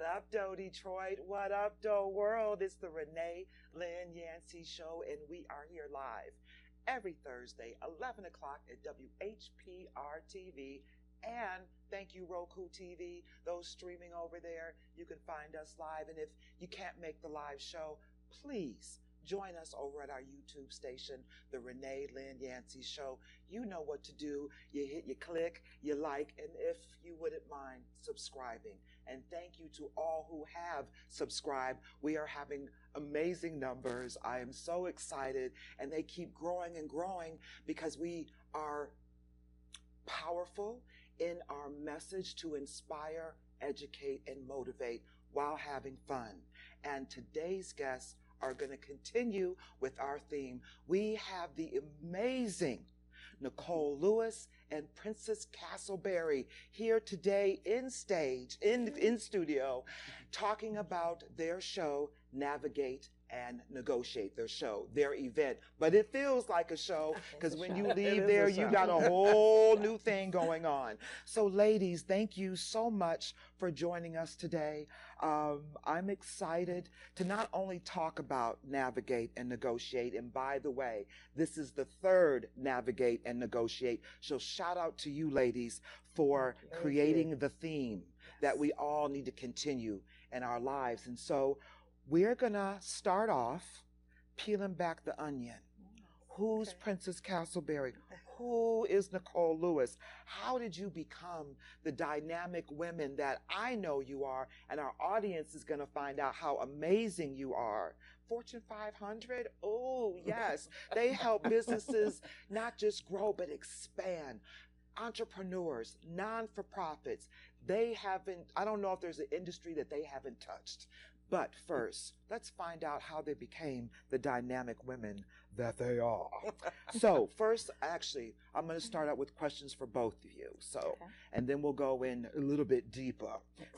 up, Doe Detroit? What up, Doe World? It's the Renee, Lynn, Yancy show, and we are here live every Thursday, 11 o'clock at WHPR TV. And thank you, Roku TV, those streaming over there. You can find us live. And if you can't make the live show, please join us over at our YouTube station, the Renee, Lynn, Yancy show. You know what to do. You hit, you click, you like, and if you wouldn't mind subscribing. And thank you to all who have subscribed. We are having amazing numbers. I am so excited, and they keep growing and growing because we are powerful in our message to inspire, educate, and motivate while having fun. And today's guests are going to continue with our theme. We have the amazing Nicole Lewis and Princess Castleberry here today in studio, talking about their show, Navigate and Negotiate, their event. But it feels like a show because when you leave there, you got a whole new thing going on. So ladies, thank you so much for joining us today. I'm excited to not only talk about Navigate and Negotiate, and by the way, this is the third Navigate and Negotiate. So shout out to you ladies for creating the theme that we all need to continue in our lives. And so we're going to start off peeling back the onion. Who's Princess Castleberry? Who is Nicole Lewis? How did you become the dynamic women that I know you are? And our audience is going to find out how amazing you are. Fortune 500? Oh, yes. They help businesses not just grow, but expand. Entrepreneurs, non-for-profits, I don't know if there's an industry that they haven't touched. But first, let's find out how they became the dynamic women that they are. So first, actually, I'm going to start out with questions for both of you. So, and then we'll go in a little bit deeper.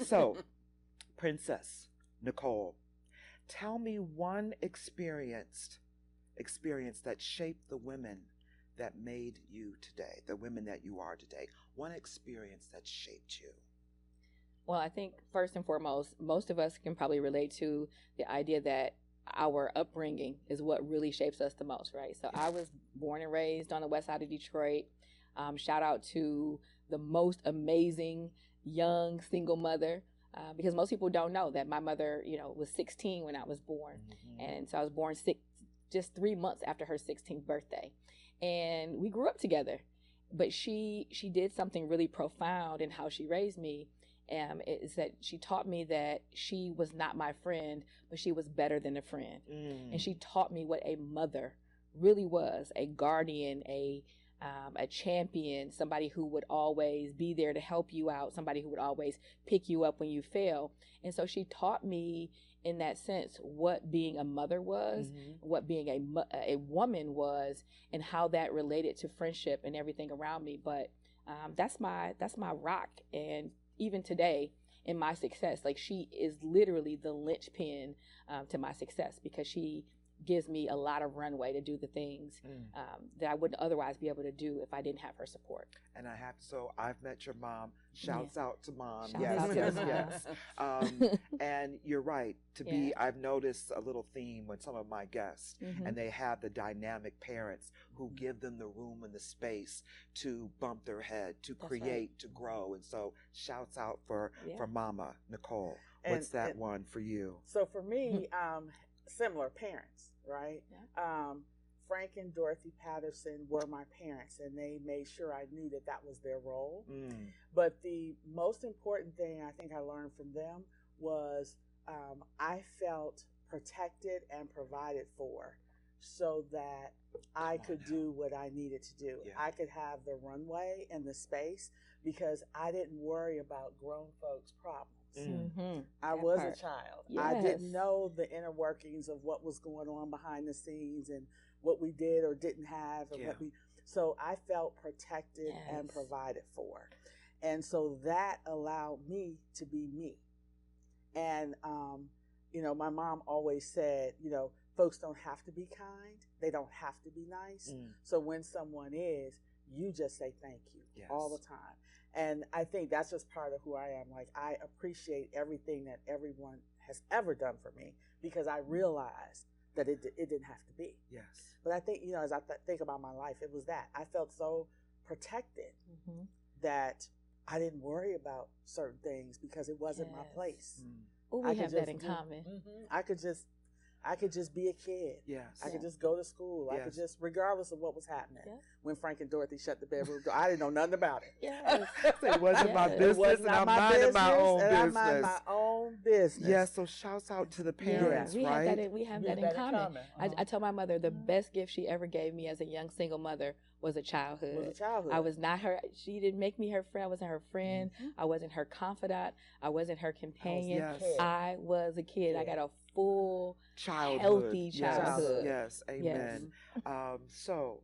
So, Princess Nicole, tell me one experience that shaped the women that made you today, the women that you are today. One experience that shaped you. Well, I think first and foremost, most of us can probably relate to the idea that our upbringing is what really shapes us the most, right? So I was born and raised on the west side of Detroit. Shout out to the most amazing young single mother, because most people don't know that my mother, was 16 when I was born. Mm-hmm. And so I was born just 3 months after her 16th birthday. And we grew up together. But she did something really profound in how she raised me. Is that she taught me that she was not my friend, but she was better than a friend. And she taught me what a mother really was, a guardian, a champion, somebody who would always be there to help you out, somebody who would always pick you up when you fail. And so she taught me in that sense what being a mother was, what being a woman was, and how that related to friendship and everything around me. But that's my rock. And even today in my success, like she is literally the linchpin to my success, because she gives me a lot of runway to do the things that I wouldn't otherwise be able to do if I didn't have her support. And I've met your mom. Shouts out to mom. Shouts out to yes. And you're right. I've noticed a little theme with some of my guests, and they have the dynamic parents who give them the room and the space to bump their head, to create, to grow. And so shouts out for Mama Nicole. What's that one for you? So for me, similar parents, right? Yeah. Frank and Dorothy Patterson were my parents, and they made sure I knew that was their role. But the most important thing I think I learned from them was I felt protected and provided for, so that I could do what I needed to do. Yeah. I could have the runway and the space because I didn't worry about grown folks' problems. I was a child. Yes. I didn't know the inner workings of what was going on behind the scenes and what we did or didn't have. So I felt protected and provided for. And so that allowed me to be me. And, my mom always said, folks don't have to be kind. They don't have to be nice. So when someone is, you just say thank you Yes. all the time. And I think that's just part of who I am. Like, I appreciate everything that everyone has ever done for me, because I realized that it didn't have to be. Yes. But I think, as I think about my life, it was that I felt so protected that I didn't worry about certain things because it wasn't my place. Oh, we have that in common. I could just be a kid. Yes. I could just go to school. Yes. I could just, regardless of what was happening. Yes. When Frank and Dorothy shut the bedroom door, I didn't know nothing about it. Yes. It wasn't my Yes. business, It was and not I'm my minding business, my own and I business. mind my own business. Yes, so shouts out to the parents, we right? have that in common. I tell my mother the best gift she ever gave me as a young single mother was a childhood. I was not her. She didn't make me her friend. I wasn't her friend. I wasn't her confidant. I wasn't her companion. I was a kid. I got a full childhood, healthy childhood. Yes, amen. Yes. So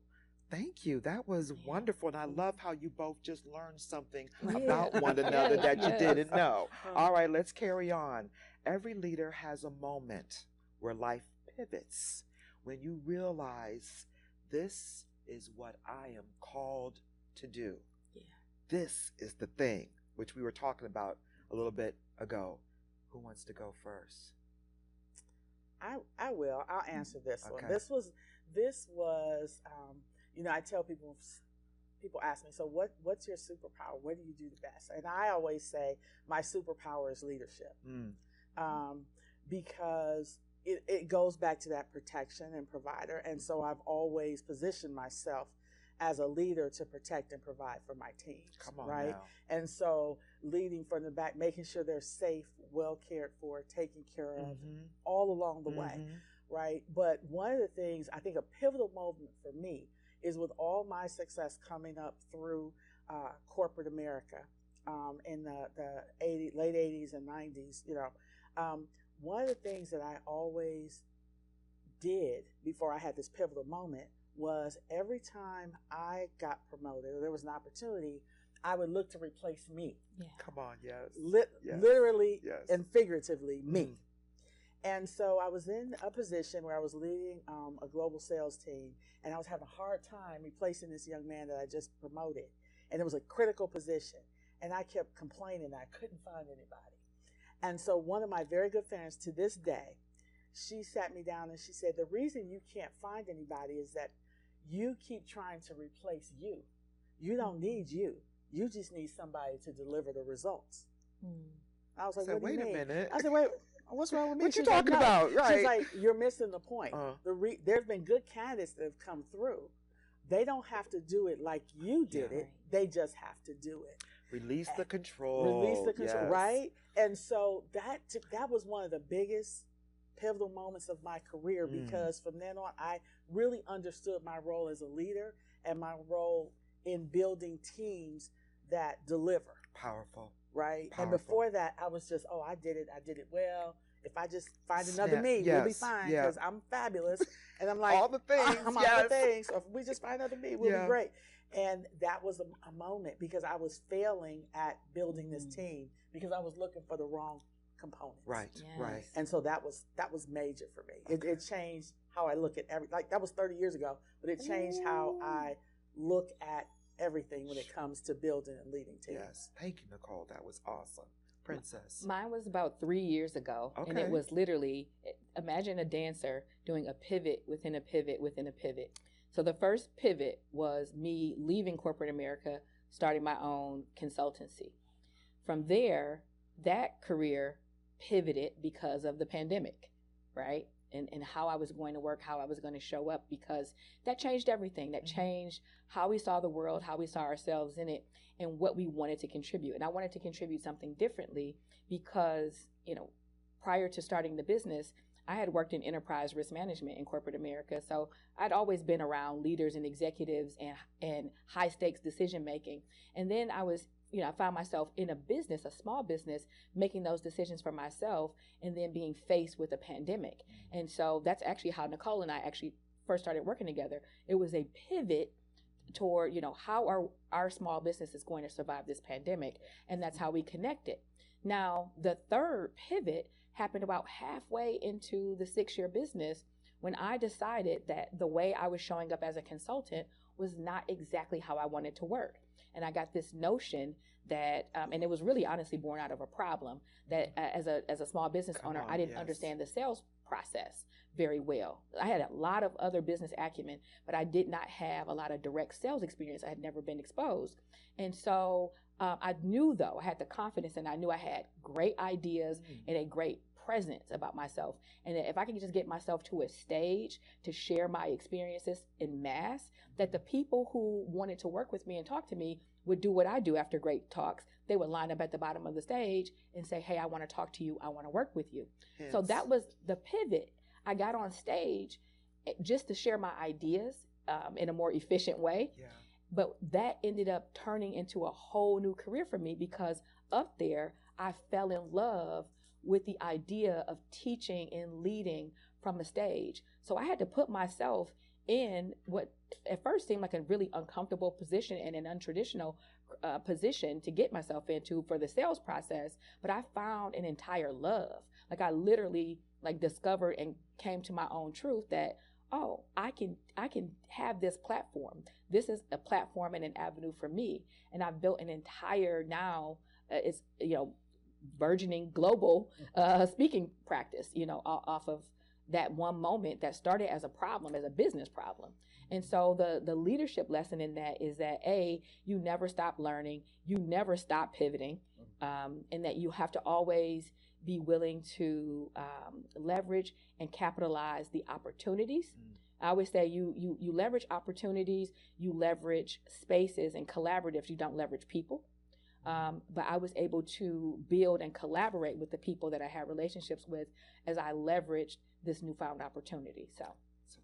thank you. That was wonderful. And I love how you both just learned something Yeah. about one another Yes, that you yes. didn't know. All right, let's carry on. Every leader has a moment where life pivots, when you realize this is what I am called to do. Yeah. This is the thing, which we were talking about a little bit ago. Who wants to go first? I will. I'll answer this one. Okay. This was I tell people ask me, so what's your superpower? What do you do the best? And I always say my superpower is leadership. Because it goes back to that protection and provider. And so I've always positioned myself as a leader to protect and provide for my teams. Come on right? now. And so leading from the back, making sure they're safe, well cared for, taken care of all along the way. Right. But one of the things, I think a pivotal moment for me is with all my success coming up through corporate America in the late 80s and 90s, one of the things that I always did before I had this pivotal moment was every time I got promoted or there was an opportunity, I would look to replace me. Yeah. Come on, yes. Literally yes. and figuratively, me. And so I was in a position where I was leading a global sales team, and I was having a hard time replacing this young man that I just promoted. And it was a critical position. And I kept complaining that I couldn't find anybody. And so one of my very good friends to this day, she sat me down and she said, the reason you can't find anybody is that you keep trying to replace you. You don't need you. You just need somebody to deliver the results. I was like, what do you mean? Wait a minute. I said, wait, what's wrong with me? What you She's like, talking no. about? Right. She's like, you're missing the point. There's been good candidates that have come through. They don't have to do it like you did it. They just have to do it. Release the control. Yes. Right? And so that was one of the biggest pivotal moments of my career, because from then on, I really understood my role as a leader and my role in building teams that deliver. Powerful. Right? Powerful. And before that, I was just, I did it well. If I just find another me, we'll be fine, because I'm fabulous. And I'm like, all the things. I'm all the things. So if we just find another me, we'll be great. And that was a moment, because I was failing at building this team because I was looking for the wrong components. Right, right. And so that was major for me. It changed how I look at that was 30 years ago, but it changed how I look at everything when it comes to building and leading teams. Yes. Thank you, Nicole. That was awesome. Princess. Mine was about 3 years ago. Okay. And it was literally, imagine a dancer doing a pivot within a pivot within a pivot. So the first pivot was me leaving corporate America, starting my own consultancy. From there, that career pivoted because of the pandemic, right? And how I was going to work, how I was going to show up, because that changed everything. That changed how we saw the world, how we saw ourselves in it, and what we wanted to contribute. And I wanted to contribute something differently because, prior to starting the business, I had worked in enterprise risk management in corporate America. So I'd always been around leaders and executives and high stakes decision making. And then I was, I found myself in a business, a small business, making those decisions for myself and then being faced with a pandemic. And so that's actually how Nicole and I actually first started working together. It was a pivot toward, how are our small businesses going to survive this pandemic? And that's how we connected. Now, the third pivot happened about halfway into the 6-year business when I decided that the way I was showing up as a consultant was not exactly how I wanted to work. And I got this notion that, and it was really honestly born out of a problem that as a small business owner, I didn't understand the sales process very well. I had a lot of other business acumen, but I did not have a lot of direct sales experience. I had never been exposed. And so I knew, though, I had the confidence, and I knew I had great ideas and a great presence about myself. And that if I could just get myself to a stage to share my experiences in mass, that the people who wanted to work with me and talk to me would do what I do after great talks. They would line up at the bottom of the stage and say, hey, I want to talk to you. I want to work with you. Yes. So that was the pivot. I got on stage just to share my ideas in a more efficient way. Yeah. But that ended up turning into a whole new career for me, because up there, I fell in love with the idea of teaching and leading from a stage. So I had to put myself in what at first seemed like a really uncomfortable position and an untraditional position to get myself into for the sales process. But I found an entire love. Like I literally discovered and came to my own truth that, oh, I can have this platform. This is a platform and an avenue for me. And I've built an entire now, it's, burgeoning global speaking practice, off of that one moment that started as a problem, as a business problem. And so the leadership lesson in that is that you never stop learning, you never stop pivoting, and that you have to always be willing to leverage and capitalize the opportunities. I always say you leverage opportunities, you leverage spaces and collaboratives, you don't leverage people. But I was able to build and collaborate with the people that I had relationships with as I leveraged this newfound opportunity. So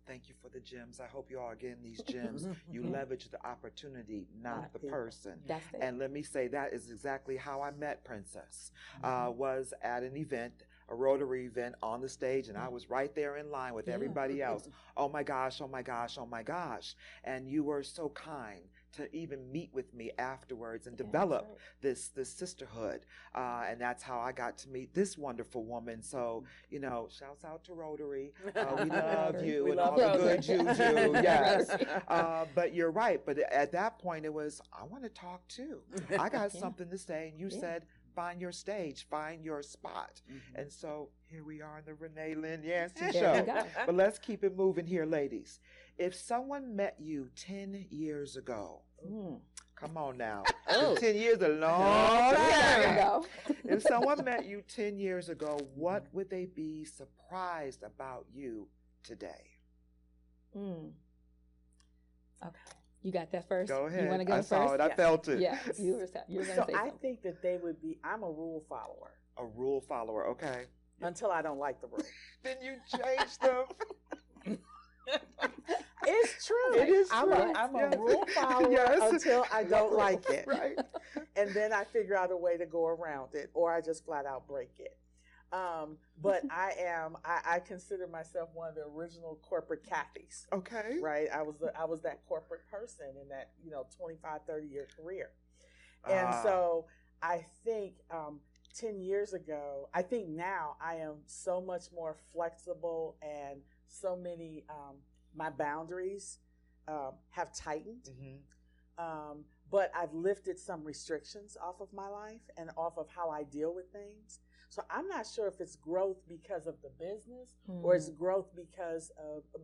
thank you for the gems. I hope you all are getting these gems. You leverage the opportunity, not the person. That's it. And let me say that is exactly how I met Princess. Was at an event, a Rotary event on the stage, and I was right there in line with everybody else. Oh my gosh, oh my gosh, oh my gosh. And you were so kind to even meet with me afterwards and develop this sisterhood. And that's how I got to meet this wonderful woman. So, shouts out to Rotary. We love you and all the good juju. Yes. But you're right. But at that point, it was, I want to talk too. I got something to say. And you said, find your stage, find your spot. And so here we are in the Renee, Lynn, Yancy show. But let's keep it moving here, ladies. If someone met you 10 years ago, come on now. 10 years a long time ago. If someone met you 10 years ago, what would they be surprised about you today? Okay. You got that first? Go ahead. You want to go first? I saw it. I felt it. Yeah. You were going to say something. I think that they would be, I'm a rule follower. A rule follower, okay. Until I don't like the rule. Then you change them. It's true. It is true. I'm a rule follower until I don't like it. Right. And then I figure out a way to go around it, or I just flat out break it. But I consider myself one of the original corporate Cathys. Okay. Right. I was that corporate person in that, 25, 30-year career. And so I think 10 years ago, I think now I am so much more flexible, and so many, my boundaries have tightened. But I've lifted some restrictions off of my life and off of how I deal with things. So I'm not sure if it's growth because of the business or it's growth because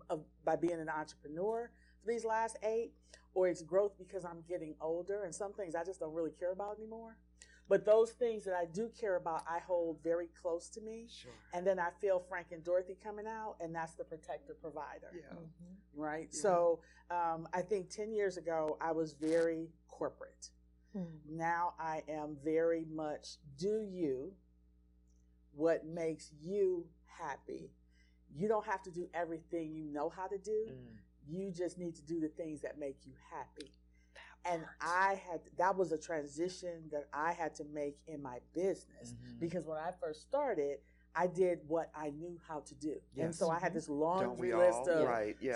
of by being an entrepreneur for these last 8, or it's growth because I'm getting older and some things I just don't really care about anymore. But those things that I do care about, I hold very close to me. Sure. And then I feel Frank and Dorothy coming out, and that's the protector provider. Yeah. Right? Yeah. So I think 10 years ago, I was very corporate. Now I am very much do you, what makes you happy. You don't have to do everything you know how to do. You just need to do the things that make you happy. And that was a transition that I had to make in my business, because when I first started, I did what I knew how to do. Yes. And so I had this laundry list of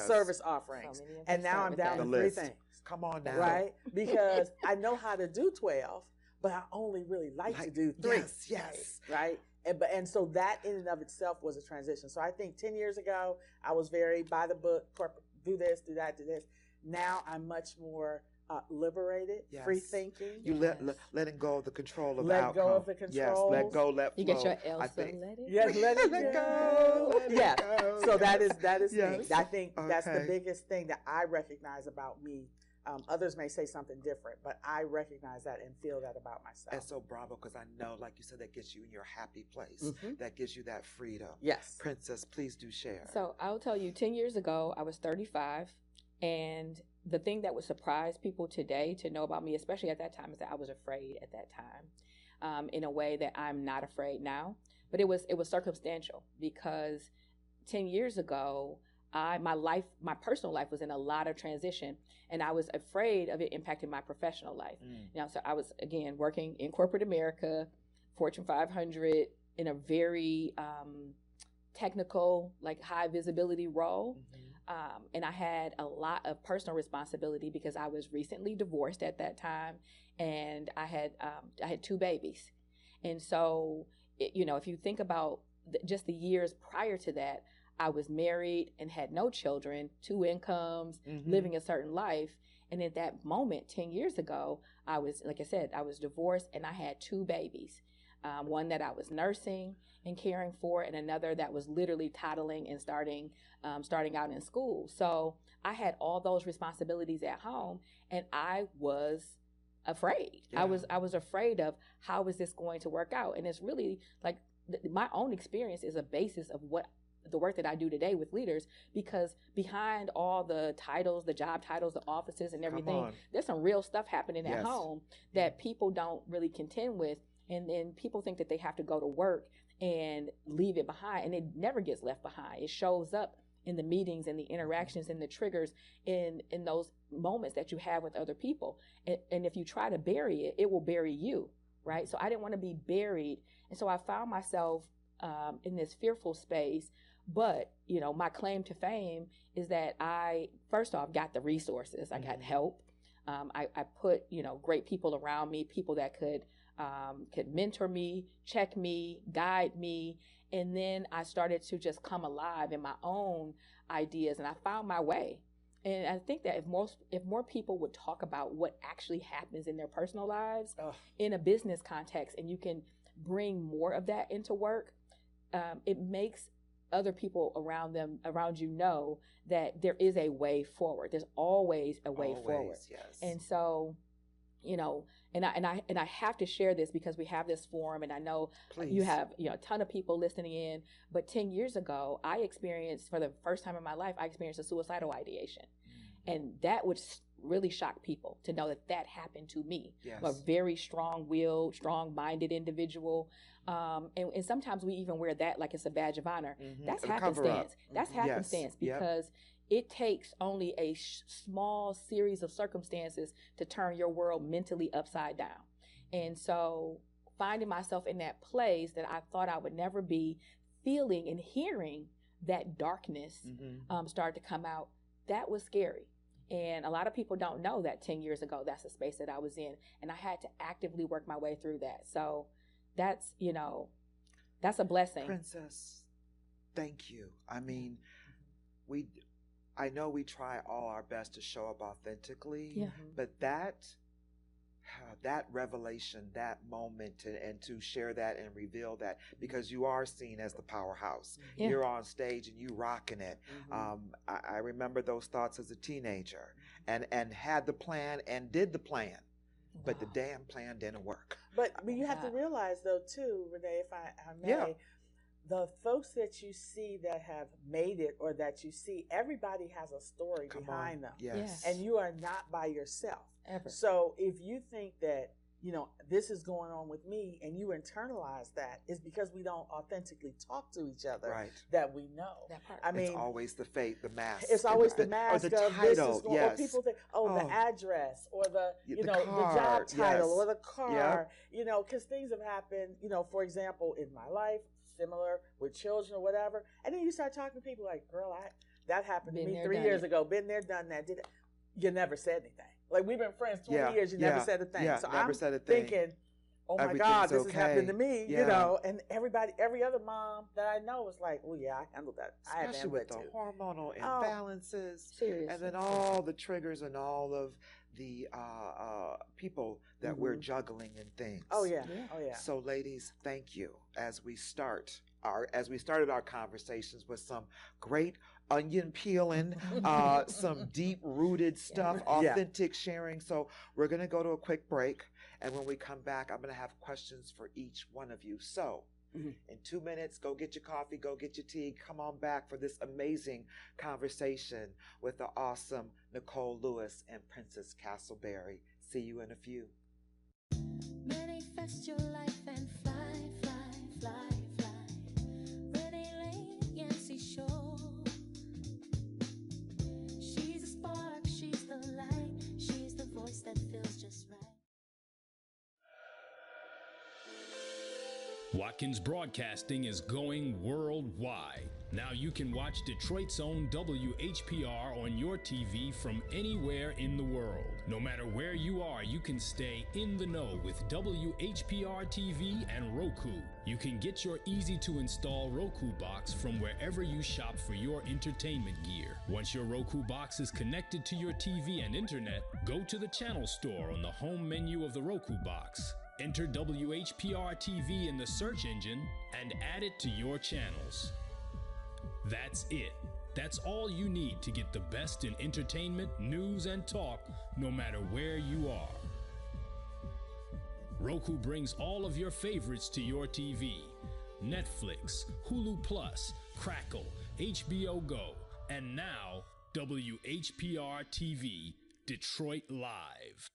service offerings. And now I'm down to 3 things. Come on now. Right? Because I know how to do 12, but I only really like to do 3. Yes. Right? And so that in and of itself was a transition. So I think 10 years ago, I was very by the book, corporate, do this, do that, do this. Now I'm much more liberated, Yes. free thinking. You letting go of the control of the Let outcome. go of the control. Yes, let go, let You flow. get your Elsa, I think, let it Yes, let it let go. go. Let it Yeah. go. So Yes. that is Yes. me. I think that's the Okay. biggest thing that I recognize about me. Others may say something different, but I recognize that and feel that about myself. And so bravo, because I know, like you said, that gets you in your happy place. Mhm. That gives you that freedom. Yes. Princess, please do share. So I'll tell you, 10 years ago, I was 35. And the thing that would surprise people today to know about me, especially at that time, is that I was afraid at that time, in a way that I'm not afraid now. But it was circumstantial, because 10 years ago, my personal life was in a lot of transition, and I was afraid of it impacting my professional life. So I was, again, working in corporate America, Fortune 500, in a very technical, like high visibility role. And I had a lot of personal responsibility because I was recently divorced at that time, and I had 2 babies. And so, if you think about just the years prior to that, I was married and had no children, 2 incomes, living a certain life. And at that moment, 10 years ago, I was, like I said, I was divorced and I had 2 babies. One that I was nursing and caring for, and another that was literally toddling and starting out in school. So I had all those responsibilities at home, and I was afraid. Yeah. I was afraid of, how is this going to work out? And it's really like my own experience is a basis of what the work that I do today with leaders, because behind all the titles, the job titles, the offices and everything, there's some real stuff happening at home that people don't really contend with. And then people think that they have to go to work and leave it behind, and it never gets left behind. It shows up in the meetings and the interactions and the triggers in those moments that you have with other people. And if you try to bury it, it will bury you, right? So I didn't want to be buried. And so I found myself in this fearful space. But, my claim to fame is that I, first off, got the resources. I got help. I put, great people around me, people that could mentor me, check me, guide me. And then I started to just come alive in my own ideas, and I found my way. And I think that if more people would talk about what actually happens in their personal lives in a business context, and you can bring more of that into work, it makes other people around you know that there is a way forward. There's always a way forward. Yes. And so, and I have to share this because we have this forum, and I know you have a ton of people listening in. But 10 years ago, I experienced, for the first time in my life, a suicidal ideation, and that would really shock people to know that happened to me. Yes. A very strong-willed, strong-minded individual. And sometimes we even wear that like it's a badge of honor. That's happenstance. That's happenstance because it takes only a small series of circumstances to turn your world mentally upside down. And so finding myself in that place that I thought I would never be, feeling and hearing that darkness start to come out, that was scary. And a lot of people don't know that 10 years ago, that's the space that I was in. And I had to actively work my way through that. So that's, that's a blessing. Princess, thank you. I mean, I know we try all our best to show up authentically, but that revelation, that moment, and to share that and reveal that, because you are seen as the powerhouse. You're on stage and you rocking it. I remember those thoughts as a teenager, and had the plan and did the plan, but the damn plan didn't work. But you have to realize, though, too, Renee, if I may, the folks that you see that have made it, or that you see, everybody has a story behind them. Yes. And you are not by yourself. Ever. So if you think that, this is going on with me, and you internalize that, it's because we don't authentically talk to each other that we know. That part. I mean, it's always the fate, the mask. It's always the mask or the of title, this is going, or people think, the address, or the car, job title, or the car, because things have happened, for example, in my life, similar with children or whatever. And then you start talking to people like, girl, that happened to me 3 years ago. Been there, done that. You never said anything. Like, we've been friends 20 years. You never said a thing. So I'm thinking, oh my everything's God, this okay. has happened to me, Yeah. you know, and every other mom that I know was like, oh yeah, I handled that. I had to Especially handle with that the too. hormonal Oh, imbalances, Seriously. and then all the triggers and all of the people that we're juggling and things. Oh yeah. Yeah. Oh yeah. So, ladies, thank you as we started our conversations with some great onion peeling, some deep rooted stuff, Yeah. authentic sharing. So we're gonna go to a quick break, and when we come back, I'm gonna have questions for each one of you. So. In 2 minutes, go get your coffee, go get your tea. Come on back for this amazing conversation with the awesome Nicole Lewis and Princess Castleberry. See you in a few. Manifest your life and fly, fly, fly, fly. Renee, Lynn, Yancy show. She's a spark, she's the light, she's the voice that feels just right. Watkins Broadcasting is going worldwide. Now you can watch Detroit's own WHPR on your TV from anywhere in the world. No matter where you are, you can stay in the know with WHPR TV and Roku. You can get your easy-to-install Roku box from wherever you shop for your entertainment gear. Once your Roku box is connected to your TV and internet, go to the channel store on the home menu of the Roku box. Enter WHPR TV in the search engine and add it to your channels. That's it. That's all you need to get the best in entertainment, news, and talk, no matter where you are. Roku brings all of your favorites to your TV. Netflix, Hulu Plus, Crackle, HBO Go, and now WHPR TV, Detroit Live.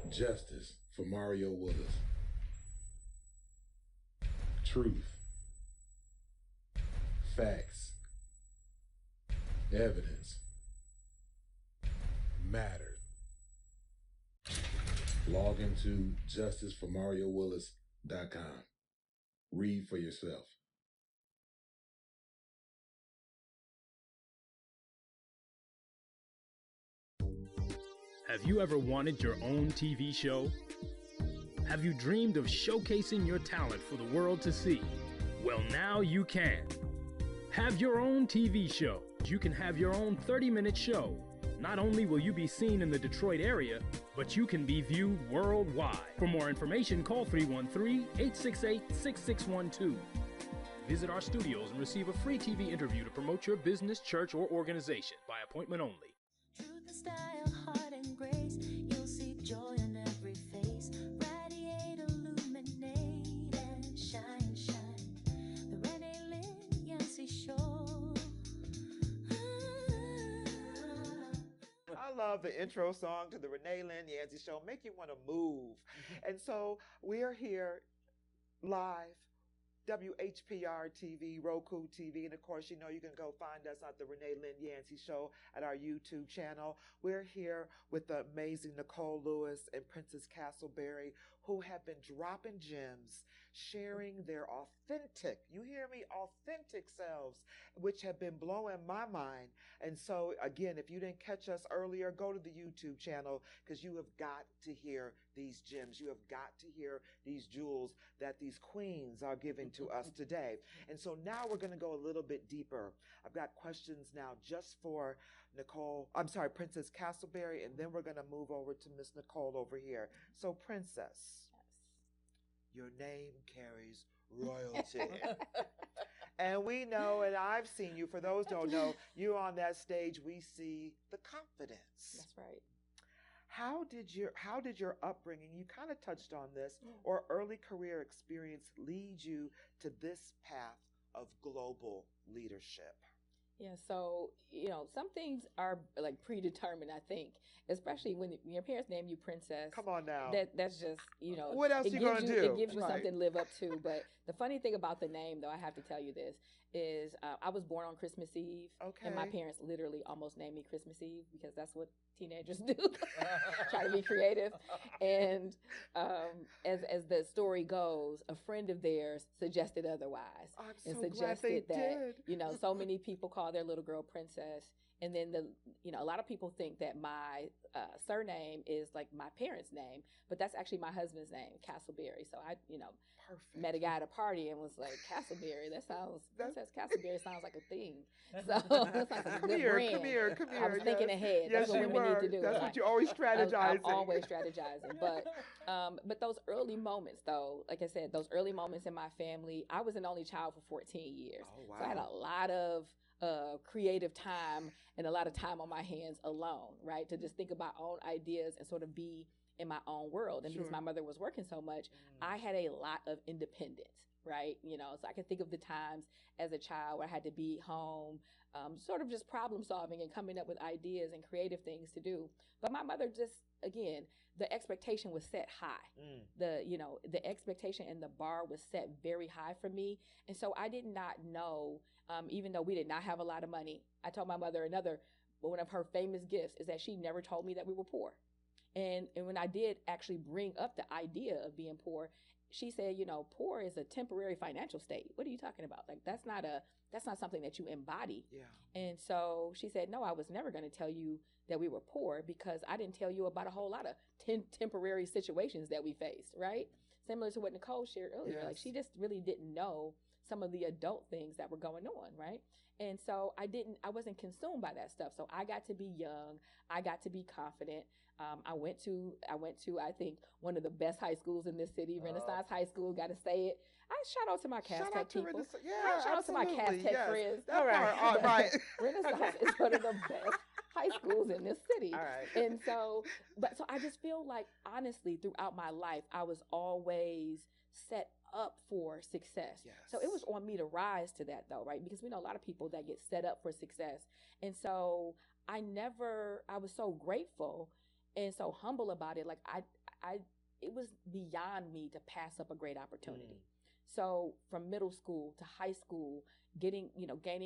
Justice for Mario Willis. Truth. Facts. Evidence. Mattered. Log into justiceformariowillis.com. Read for yourself. Have you ever wanted your own TV show? Have you dreamed of showcasing your talent for the world to see? Well, now you can. Have your own TV show. You can have your own 30-minute show. Not only will you be seen in the Detroit area, but you can be viewed worldwide. For more information, call 313-868-6612. Visit our studios and receive a free TV interview to promote your business, church, or organization by appointment only. Truth and style, heart and grace, you'll see joy in every face. Radiate, illuminate, and shine, shine. The Renee, Lynn, Yancy show. I love the intro song to the Renee Lynn Yancy show. Make you want to move. And so we are here live. WHPR TV, Roku TV, and of course, you know, you can go find us at the Renee Lynn Yancy Show at our YouTube channel. We're here with the amazing Nicole Lewis and Princess Castleberry, who have been dropping gems, sharing their authentic, you hear me, authentic selves, which have been blowing my mind. And so, again, if you didn't catch us earlier, go to the YouTube channel because you have got to hear these gems. You have got to hear these jewels that these queens are giving to us today. And so now we're going to go a little bit deeper. I've got questions now just for Princess Castleberry, and then we're going to move over to Miss Nicole over here. So, Princess, your name carries royalty. And we know, and I've seen you, for those who don't know, you're on that stage, we see the confidence. That's right. How did your upbringing, you kind of touched on this, or early career experience lead you to this path of global leadership? Yeah, so, you know, some things are like predetermined, I think, especially when your parents name you Princess. Come on now. That's just, you know. What else you going to do? It gives you Right. something to live up to. But the funny thing about the name, though, I have to tell you this, is I was born on Christmas Eve. Okay. And my parents literally almost named me Christmas Eve because that's what teenagers do. Try to be creative. And as the story goes, a friend of theirs suggested otherwise. I'm and so suggested glad they that, did. you know, so many people call their little girl Princess. And then a lot of people think that my surname is like my parents' name, but that's actually my husband's name, Castleberry. So I, Perfect. met a guy at a party and was like, Castleberry, Princess Castleberry sounds like a thing. So it sounds like a Come good here, brand. come here, come here. I was thinking ahead. Yes, That's what you women were. need to do. That's Like, what you always strategizing. I'm always strategizing. But those early moments, though, like I said, those early moments in my family, I was an only child for 14 years. Oh, wow. So I had a lot of creative time and a lot of time on my hands alone, right? To just think about own ideas and sort of be in my own world. And because my mother was working so much, I had a lot of independence, right? So I can think of the times as a child where I had to be home, sort of just problem solving and coming up with ideas and creative things to do. But my mother just, again, the expectation was set high. The expectation and the bar was set very high for me. And so I did not know, even though we did not have a lot of money. I told my mother one of her famous gifts is that she never told me that we were poor. And when I did actually bring up the idea of being poor, she said, poor is a temporary financial state. What are you talking about? Like, that's not something that you embody. Yeah. And so she said, no, I was never going to tell you that we were poor because I didn't tell you about a whole lot of temporary situations that we faced, right? Similar to what Nicole shared earlier. Yes. Like, she just really didn't know some of the adult things that were going on, right? And so I wasn't consumed by that stuff. So I got to be young. I got to be confident. I went to, I think, one of the best high schools in this city, Renaissance High School. Got to say it. I shout out to my Cass Tech people. Shout out to my Cass Tech friends. All right. Renaissance is one of the best high schools in this city. All right. And so I just feel like, honestly, throughout my life, I was always set up for success. Yes. So it was on me to rise to that, though, right? Because we know a lot of people that get set up for success. And so I was so grateful and so humble about it. Like it was beyond me to pass up a great opportunity. So from middle school to high school, gaining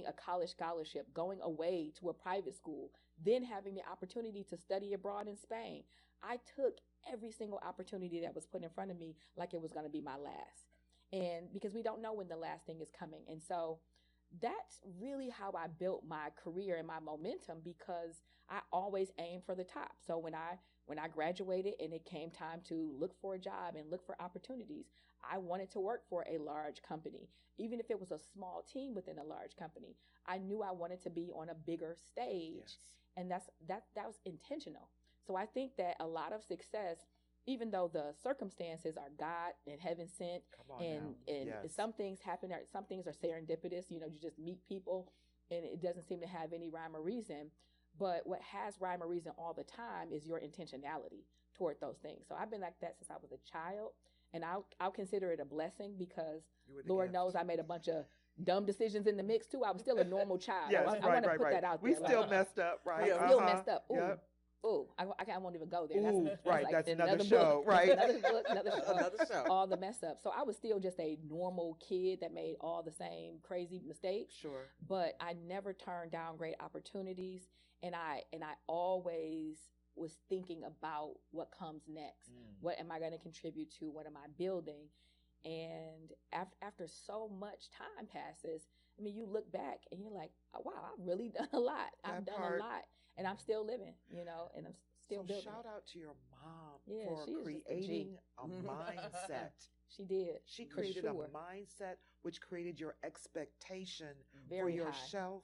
a college scholarship, going away to a private school, then having the opportunity to study abroad in Spain. I took every single opportunity that was put in front of me like it was going to be my last. And because we don't know when the last thing is coming. And so that's really how I built my career and my momentum, because I always aimed for the top. So when I graduated and it came time to look for a job and look for opportunities, I wanted to work for a large company. Even if it was a small team within a large company, I knew I wanted to be on a bigger stage. Yes. And that was intentional. So I think that a lot of success, even though the circumstances are God and heaven sent, and Yes. some things happen, or some things are serendipitous, you just meet people and it doesn't seem to have any rhyme or reason. But what has rhyme or reason all the time is your intentionality toward those things. So I've been like that since I was a child, and I'll consider it a blessing, because Lord knows I made a bunch of dumb decisions in the mix too. I was still a normal child. Yes, I want to put that out there. We still messed up, right? We still messed up. Ooh. Yep. Oh, I won't even go there. That's another show, right? Another book, another show. Another show. All the mess up. So I was still just a normal kid that made all the same crazy mistakes. Sure. But I never turned down great opportunities, and I always was thinking about what comes next. What am I going to contribute to? What am I building? And after so much time passes, I mean, you look back and you're like, oh, wow, I've really done a lot. I've done a lot. And I'm still living, and I'm still building. Shout out to your mom Yeah, she for is just a G. creating a mindset. She did. She for created sure. a mindset which created your expectation for Very high. yourself.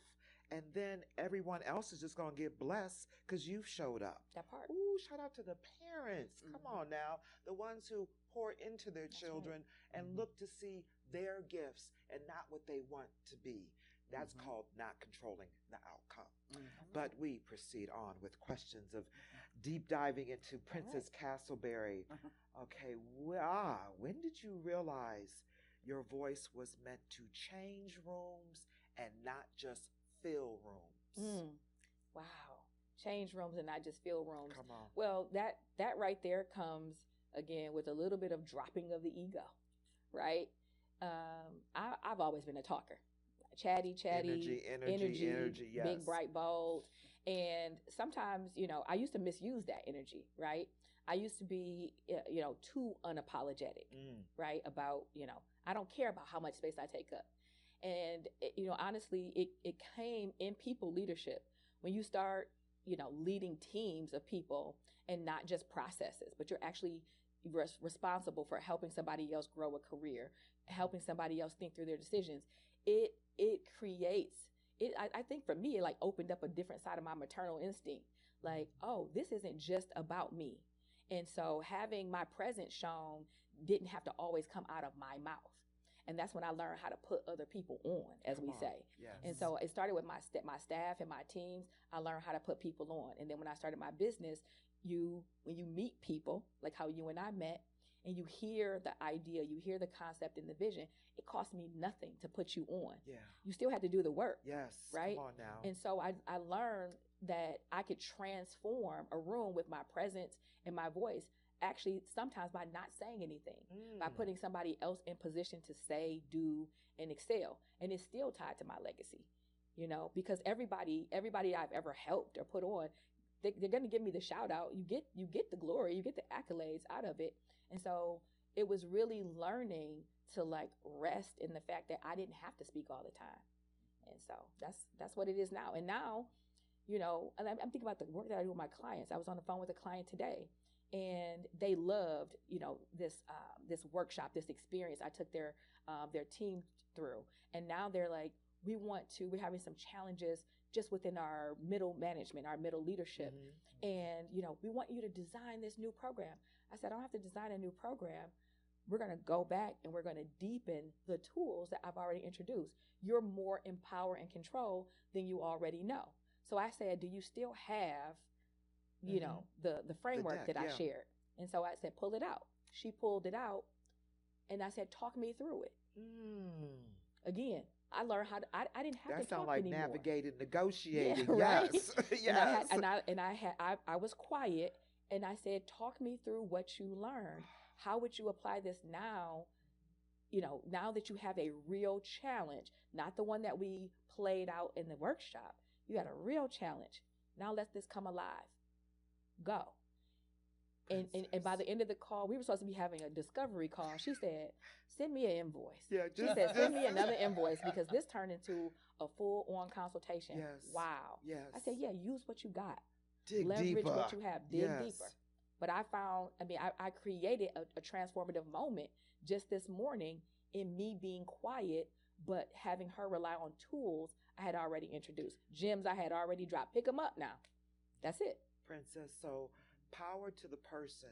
And then everyone else is just going to get blessed because you've showed up. That part. Ooh, shout out to the parents. Come on now. The ones who pour into their children and look to see their gifts and not what they want to be. That's called not controlling the outcome. But we proceed on with questions of deep diving into Princess Castleberry. Okay, when did you realize your voice was meant to change rooms and not just fill rooms? Wow. Change rooms and not just fill rooms. Come on. Well, that right there comes, again, with a little bit of dropping of the ego, right? I've always been a talker. Chatty, energy, yes. Big, bright, bold. And sometimes, I used to misuse that energy, right? I used to be, too unapologetic, right? About, I don't care about how much space I take up. And, honestly, it came in people leadership when you start, leading teams of people and not just processes, but you're actually responsible for helping somebody else grow a career, helping somebody else think through their decisions, it creates it. I think for me, it like opened up a different side of my maternal instinct. Like, oh, this isn't just about me. And so having my presence shown didn't have to always come out of my mouth. And that's when I learned how to put other people on, as we say. Yes. And so it started with my staff and my teams. I learned how to put people on. And then when I started my business, when you meet people, like how you and I met, and you hear the idea, you hear the concept and the vision, it cost me nothing to put you on. Yeah. You still had to do the work. Yes. Right? Come on now. And so I learned that I could transform a room with my presence and my voice, actually sometimes by not saying anything, by putting somebody else in position to say, do, and excel. And it's still tied to my legacy, because everybody I've ever helped or put on, they're going to give me the shout out. You get the glory, you get the accolades out of it. And so it was really learning to like rest in the fact that I didn't have to speak all the time. And so that's what it is now. And now, and I'm thinking about the work that I do with my clients. I was on the phone with a client today, and they loved, this workshop, this experience I took their team through. And now they're like, we're having some challenges just within our middle management, our middle leadership. And, we want you to design this new program. I said, I don't have to design a new program. We're going to go back and we're going to deepen the tools that I've already introduced. You're more in power and control than you already know. So I said, do you still have, the framework deck, that I shared? And so I said, pull it out. She pulled it out. And I said, talk me through it. Again, I learned how to, I didn't have to That talk sounds like anymore. navigating, negotiating. Yeah, right? Yes. Yes. I was quiet, and I said, talk me through what you learned. How would you apply this now? Now that you have a real challenge, not the one that we played out in the workshop. You had a real challenge. Now let this come alive. Go. And by the end of the call, we were supposed to be having a discovery call. She said, send me an invoice. Yeah, she said, send me another invoice, because this turned into a full-on consultation. Yes. Wow. Yes. I said, yeah, use what you got. Dig Leverage deeper. what you have. Dig deeper. But I found, I created a transformative moment just this morning in me being quiet, but having her rely on tools I had already introduced. Gems I had already dropped. Pick them up now. That's it. Princess, so power to the person